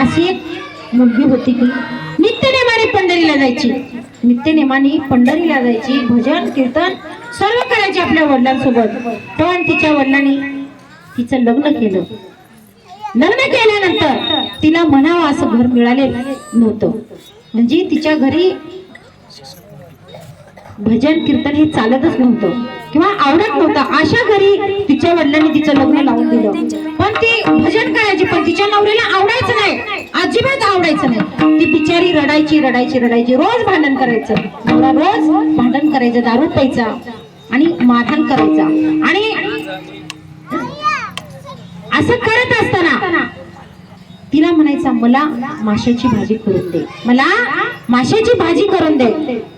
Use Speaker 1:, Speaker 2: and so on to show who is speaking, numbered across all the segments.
Speaker 1: अशी एक मुलगी होती की नित्यनेमाने पंढरीला जायची, नित्यनेमाने पंढरीला जायची, भजन कीर्तन सर्व करायचे आपल्या वडिलांसोबत. पण तिच्या वडिलांनी तिचं लग्न केलं. लग्न केल्यानंतर तिला म्हणावं असं घर मिळाले नव्हतं. म्हणजे तिच्या घरी भजन कीर्तन हे चालतच नव्हतं किंवा आवडत नव्हतं. अशा घरी तिच्या वडिलांनी तिचं लग्न लावून दिलं. पण ती भजन करायची, पण तिच्या नवऱ्याला आवडायचं नाही, अजिबात आवडायचं नाही. ती बिचारी रडायची रडायची रडायची, रोज भांडण करायचं. नवरा रोज भांडण करायचं, दारू प्यायचा आणि मारहाण करायचा. आणि असं करत असताना तिला म्हणायचा, मला माशाची भाजी करून दे, मला माशाची भाजी करून दे.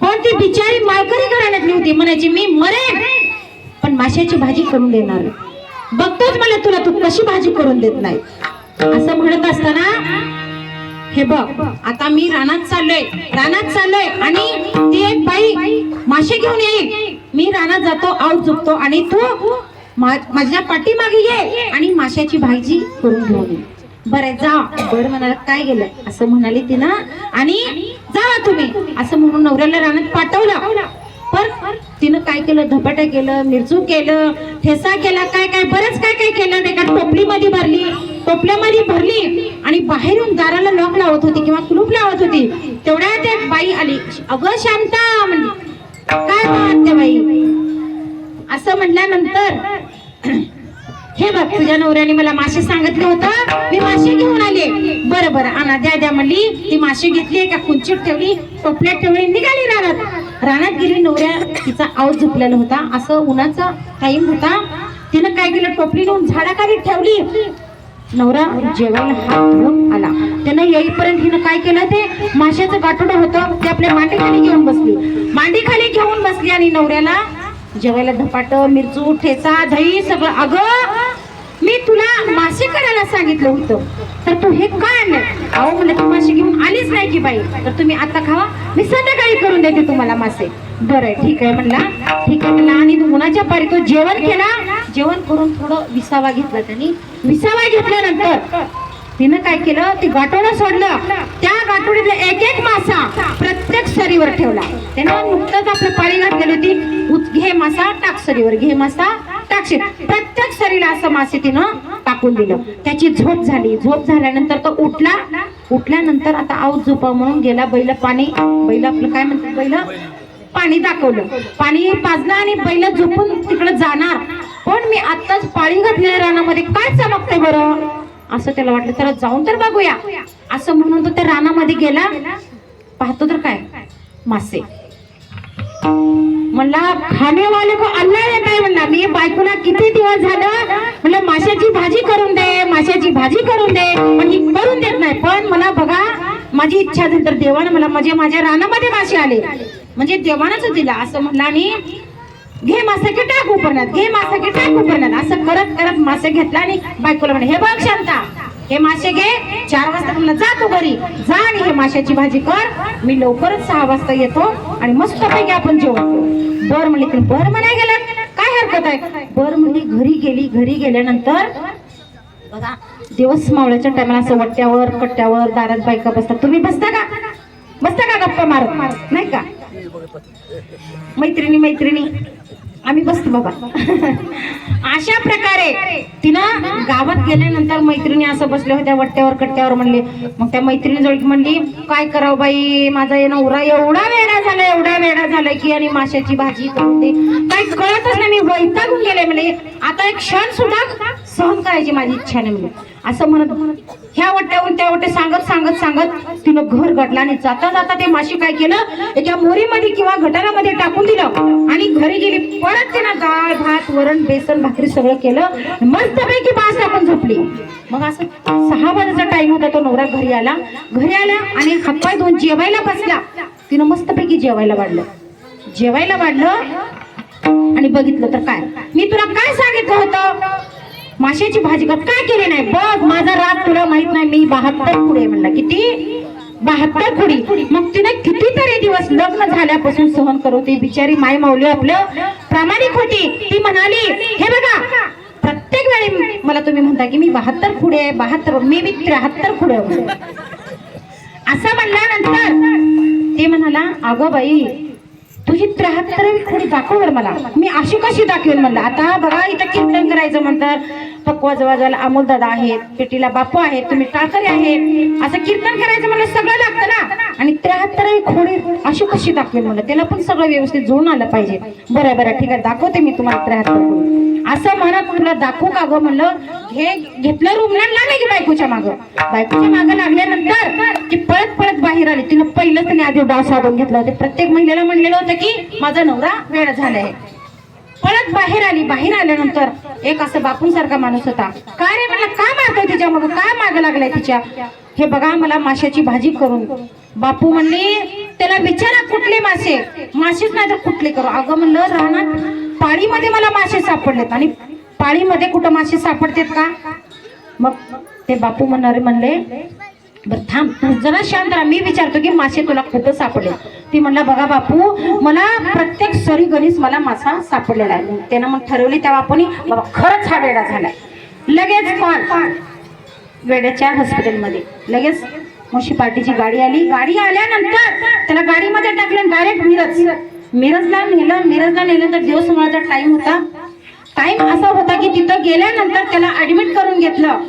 Speaker 1: पण ती बिचारी माळकरी घराण्यातली होती. म्हणायची, मी मरेन पण माशाची भाजी करून देणार, बघतोच मला तुला, तू कशी भाजी करून देत नाही. असं म्हणत असताना हे बघ, आता मी रानात चाललोय आणि ती एक बाई मासे घेऊन येईल. मी रानात जातो, आऊत झोपतो आणि तू माझ्या पाठीमागे ये आणि माशाची भाजी करून घेऊन ये. बरं जा. बरं म्हणाला, काय गेलं असं म्हणाली तिनं. आणि जावा तुम्ही असं म्हणून नवऱ्याला रानात पाठवलं. पण तिनं काय केलं, धपाटा केलं, मिरचू केलं, ठेसा केला, काय काय बरंच काय काय केलं. एका टोपलीमध्ये भरली, टोपल्यामध्ये भरली आणि बाहेरून दाराला लॉक लावत होती किंवा कुलूप लावत होती. तेवढ्यात एक बाई आली. अगं शांता म्हणली, काय म्हणते बाई असं म्हणल्यानंतर, हे बघ तुझ्या नवऱ्याने मला मासे सांगितले होतं, मी मासे घेऊन आले. बरं बरं आणा, द्या द्या म्हणली. ती मासे घेतली, एका खुंचीत ठेवली, टोपल्यात ठेवली, निघाली रानात गेली. नवऱ्या तिचा आऊत झोपलेला होता. असं उन्हाचा टाइम होता. तिनं काय केलं, टोपली घेऊन झाडाखाली ठेवली. नवरा जेवायला हात धुवून आला. त्यानं येईपर्यंत हिनं काय केलं, ते माशाचं गाठोडं होतं ते आपल्या मांडीखाली घेऊन बसली आणि नवऱ्याला जेवायला धपाट, मिरचू, ठेचा, दही सगळं. अगं मी तुला मासे करायला सांगितलं होतं, तर तू हे काय आणलं? अहो म्हणलं, तू मासे घेऊन आलीच नाही की बाई, तर तुम्ही आता खावा, मी संध्याकाळी करून देते तुम्हाला मासे. बरं ठीक आहे म्हणला, ठीक आहे म्हणला. आणि उन्हाच्या पारी तो जेवण केला. जेवण करून थोडं विसावा घेतला त्यांनी. विसावा घेतल्यानंतर तिनं काय केलं, ते गाठोडं सोडलं. त्या गाठोडीतला एक एक मासा प्रत्येक सरीवर ठेवला. त्यानं नुकतंच आपलं पाळी घातलेली होती, घे मासा टाक सरीवर, घे मासा टाक. प्रत्येक सरीला असं मासे तिनं टाकून दिलं. त्याची झोप झाली. झोप झाल्यानंतर तो उठल्यानंतर आता आऊत झोपा म्हणून गेला. बैल आपलं काय म्हणतात, बैल पाणी दाखवलं, पाणी पाजलं आणि बैल झोपून तिकडे जाणार. पण मी आत्ताच पाळी घातलेल्या रानामध्ये काय चमकते बरं असं त्याला वाटलं, त्याला जाऊन तर बघूया असं म्हणून तो त्या रानामध्ये गेला. पाहतो तर काय, मासे. म्हणला, खानेवाले को अल्लाह येत आहे म्हणला, मी बायकोला किती दिवस झालं म्हणलं माशाची भाजी करून दे, माशाची भाजी करून दे, पण ही करून देत नाही. पण मला बघा, माझी इच्छा झाली तर देवानं मला माझ्या रानामध्ये मासे आले, म्हणजे देवानंच दिला असं म्हणला. आणि घे मासे की टाक उपरण्यात, घे मासे की टाक उपरण्यात, असं करत करत मासे घेतला. आणि बायकोला म्हणे, हे बघ शांता, हे मासे घे, 4 वाजता म्हणलं जा तू घरी जा आणि हे माशाची भाजी कर, मी लवकरच 6 वाजता येतो आणि मस्त पैकी आपण जेवण करू. बर म्हणली. बर म्हणाय गेलं, काय हरकत आहे. बर म्हणली. घरी गेल्यानंतर बघा, दिवस मावळ्याच्या टायमाला असं वट्ट्यावर कट्ट्यावर दारात बायका बसतात. तुम्ही बसता का गप्पा मारत नाही का? मैत्रिणी आम्ही बसतो बाबा. अशा प्रकारे तिनं गावात गेल्यानंतर मैत्रिणी असं बसल्या होत्या वट्ट्यावर कट्ट्यावर. म्हणले, मग त्या मैत्रिणी जवळ म्हणली, काय करावं बाई, माझा नवरा एवढा वेडा झाला की आणि माशाची भाजी करून दे, काय कळतच नाही, मी वैतागून गेले. म्हणजे आता एक क्षण सुद्धा सहन करायची माझी इच्छा नाही म्हणजे असं म्हणत ह्या वट्ट्यावरून त्या वट्ट्या सांगत तिनं घर गाठलं. आणि जाता ते माशी काय केलं, एका मोरीमध्ये किंवा गटारामध्ये टाकून दिलं आणि घरी गेली. परत तिनं डाळ भात वरण बेसन भाकरी सगळं केलं, मस्तपैकी बास टाकून झोपली. मग असं 6 वाजेचा टाइम होता. तो नवरा घरी आला आणि हातपाय धुवून जेवायला बसला. तिनं मस्तपैकी जेवायला वाढलं आणि बघितलं तर काय, मी तुला काय सांगितलं होतं, माशाची भाजी कर, काय केली नाही. बघ माझा राग तुला माहित नाही, मी 72 पुढे म्हणला. किती? 72 पुढी. मग तिने कितीतरी दिवस लग्न झाल्यापासून सहन करत होती. बिचारी माय माऊली आपलं प्रामाणिक होती. ती म्हणाली, हे बघा, प्रत्येक वेळी मला तुम्ही म्हणता की मी 72 खुडे आहे, 72, मी 73 खुडे आहे. असं म्हणल्यानंतर ते म्हणाला, अगं बाई तुझी 73वी खोडी दाखव बरं मला. मी अशी कशी दाखवेन म्हणलं. आता बघा इथं कीर्तन करायचं म्हणतात, पकवाज वाजवायला अमोल दादा आहेत, पेटीला बापू आहेत, तुम्ही टाळकरी आहेत, असं कीर्तन करायचं म्हणलं सगळं लागतं ना. आणि 73वी खोडी अशी कशी दाखवेन म्हणलं, त्याला पण सगळं व्यवस्थित जुळून आलं पाहिजे. बरं बरं ठीक आहे, दाखवते मी तुम्हाला 73 खोडी. असं म्हणत तुला दाखवू का गं म्हणलं. घेतलं रूमला लागले की बायकोच्या मागं लागल्यानंतर ती पळत पळत बाहेर आली. तिनं पहिलं त्याने आधी डाव साधून घेतला होता. प्रत्येक महिलेला म्हणलेलं होतं की माझा नवरा वेळ झालाय. पळत बाहेर आली. बाहेर आल्यानंतर एक असं बापूंसारखा माणूस होता. काय रे म्हणलं, काय मारतोय तिच्या मग, काय मागं लागलाय तिच्या. हे बघा मला माशाची भाजी करून. बापू म्हणले त्याला विचारा कुठले मासे, मासेच नाही तर कुठले करू. अगं म्हणलं रानात पाळीमध्ये मला मासे सापडलेत, आणि पाळीमध्ये कुठं मासे सापडतात का. मग ते बापू म्हणले बरं थांब तू जरा शांत राहा, मी विचारतो की मासे तुला कुठं सापडले. ती म्हणला बघा बापू मला प्रत्येक सरी गणीस मला मासा सापडलेला आहे. त्यानं मग ठरवली त्या बापूनी, बाबा खरंच हा वेडा झालाय. लगेच कॉल वेड्याच्या हॉस्पिटलमध्ये. लगेच म्युन्सिपाल्टीची गाडी आली. गाडी आल्यानंतर त्याला गाडीमध्ये टाकलं, डायरेक्ट मिरजला नेलं तर दिवसमाळाचा टाइम होता. टाइम असा होता की तिथं गेल्यानंतर त्याला ऍडमिट करून घेतलं.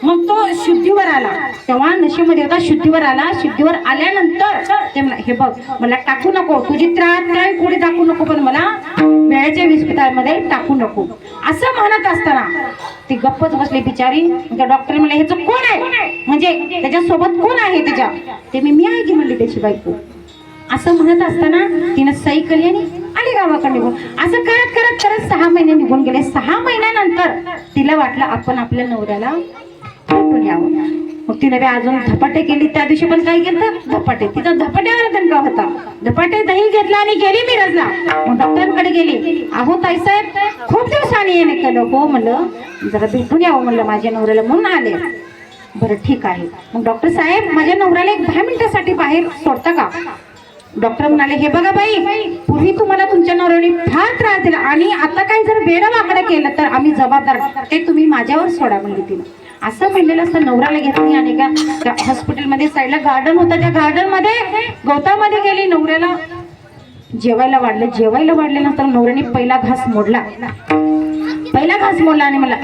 Speaker 1: मग तो शुद्धीवर आला. तेव्हा नशेमध्ये होता, शुद्धीवर आला. शुद्धीवर आल्यानंतर ते हे बघ मला टाकू नको, तुझी 73 खोडी टाकू नको, पण मला वेळेच्या विस्पितामध्ये टाकू नको. असं म्हणत असताना ती गप्पच बसली बिचारी. त्या डॉक्टर म्हणले ह्याचं कोण आहे, म्हणजे त्याच्यासोबत कोण आहे त्याच्या. ते मी आहे की म्हणली त्याची बायको. असं म्हणत असताना तिनं सही केली आणि आली गावाकडे निघून. असं करत करत करत 6 महिने निघून गेले. 6 महिन्यानंतर तिला वाटलं आपण आपल्या नवऱ्याला भेटून यावं. मग तिने अजून धपाटे केली. त्या दिवशी पण काय केलं, धपाटे. तिचा धपाट्यावर दणका होता. धपाटे दही घेतला आणि गेली मिरजला. मग डॉक्टरांकडे गेली. अहो ताईसाहेब खूप दिवसांनी येणे केलं. हो म्हणलं जरा भेटून यावं म्हणलं माझ्या नवऱ्याला, म्हणून आले. बरं ठीक आहे. मग डॉक्टर साहेब माझ्या नवऱ्याला एक 10 मिनिटासाठी बाहेर सोडता का. डॉक्टर म्हणाले हे बघा बाई पूर्वी तुम्हाला तुमच्या नवऱ्याने फार त्रास दिला, आणि आता काही जर वेडा वाकडं केलं तर आम्ही जबाबदार, ते तुम्ही माझ्यावर सोडा म्हणली तिनं. असं म्हणलेलं असतं. नवऱ्याला घेतली आणि का हॉस्पिटलमध्ये साईडला गार्डन होतं, त्या गार्डन मध्ये गवतामध्ये गेली. नवऱ्याला जेवायला वाढल्यानंतर नवऱ्याने पहिला घास मोडला आणि मला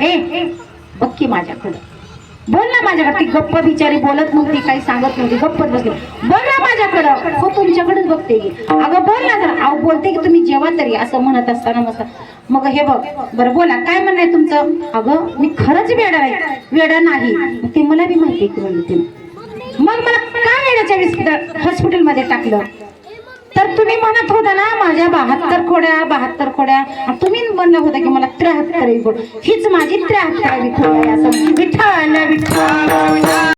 Speaker 1: बघ की माझ्याकडं बोल ना माझ्याकडे. ती गप्प बिचारी बोलत नव्हती, काही सांगत नव्हती, गप्पच बसली. बोल ना माझ्याकडं. हो तुमच्याकडेच बघते की. अगं बोल ना जरा. अहो बोलते की तुम्ही जेवा तरी, असं म्हणत असताना मग हे बघ बरं बोला काय म्हणणं तुमचं. अगं मी खरंच वेडा नाही. ते मला बी माहिती की म्हणली ती. मग मला का वेड्याच्या हॉस्पिटलमध्ये टाकलं. तर तुम्ही म्हणत होता ना माझ्या 72 खोड्या, तुम्ही म्हणलं होतं की मला 73 खोड. हीच माझी 73वी खोड आहे असं. विठ्ठल विठ्ठल.